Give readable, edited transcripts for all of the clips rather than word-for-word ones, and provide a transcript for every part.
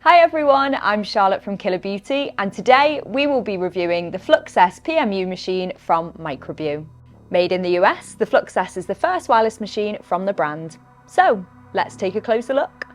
Hi everyone, I'm Charlotte from Killer Beauty, and today we will be reviewing the Flux S PMU machine from Microbeau. Made in the US, the Flux S is the first wireless machine from the brand. So, let's take a closer look.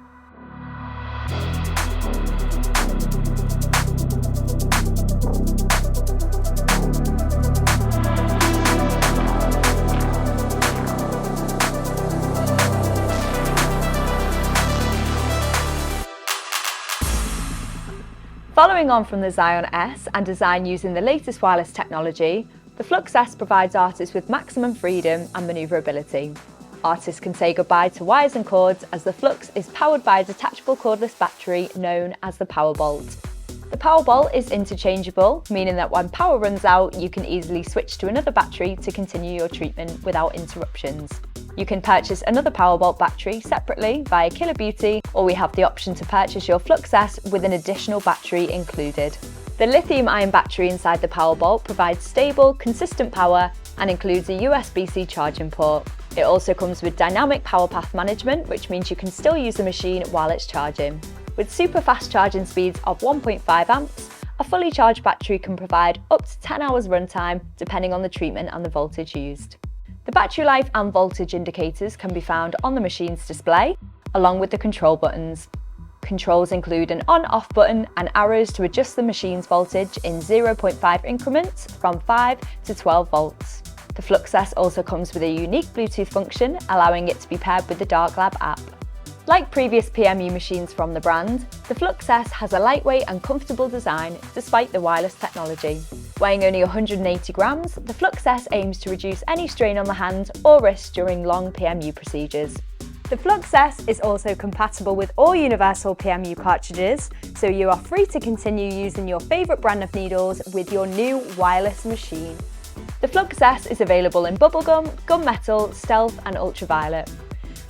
Following on from the Zion S and designed using the latest wireless technology, the Flux S provides artists with maximum freedom and manoeuvrability. Artists can say goodbye to wires and cords as the Flux is powered by a detachable cordless battery known as the PowerBolt. The PowerBolt is interchangeable, meaning that when power runs out, you can easily switch to another battery to continue your treatment without interruptions. You can purchase another PowerBolt battery separately via Killer Beauty, or we have the option to purchase your Flux S with an additional battery included. The lithium-ion battery inside the PowerBolt provides stable, consistent power and includes a USB-C charging port. It also comes with dynamic power path management, which means you can still use the machine while it's charging. With super fast charging speeds of 1.5 amps, a fully charged battery can provide up to 10 hours runtime depending on the treatment and the voltage used. The battery life and voltage indicators can be found on the machine's display, along with the control buttons. Controls include an on-off button and arrows to adjust the machine's voltage in 0.5 increments from 5 to 12 volts. The Flux S also comes with a unique Bluetooth function, allowing it to be paired with the DarkLab app. Like previous PMU machines from the brand, the Flux S has a lightweight and comfortable design despite the wireless technology. Weighing only 180 grams, the Flux S aims to reduce any strain on the hand or wrist during long PMU procedures. The Flux S is also compatible with all universal PMU cartridges, so you are free to continue using your favourite brand of needles with your new wireless machine. The Flux S is available in bubblegum, gunmetal, stealth and ultraviolet.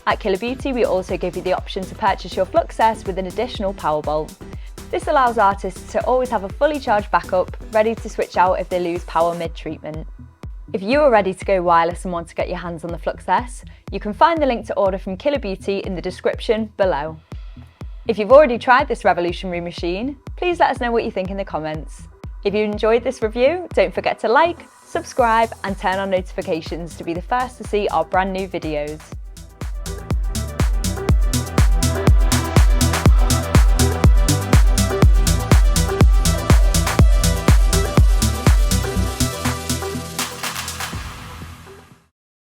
At Killer Beauty, we also give you the option to purchase your Flux S with an additional PowerBolt. This allows artists to always have a fully charged backup, ready to switch out if they lose power mid-treatment. If you are ready to go wireless and want to get your hands on the Flux S, you can find the link to order from Killer Beauty in the description below. If you've already tried this revolutionary machine, please let us know what you think in the comments. If you enjoyed this review, don't forget to like, subscribe and turn on notifications to be the first to see our brand new videos.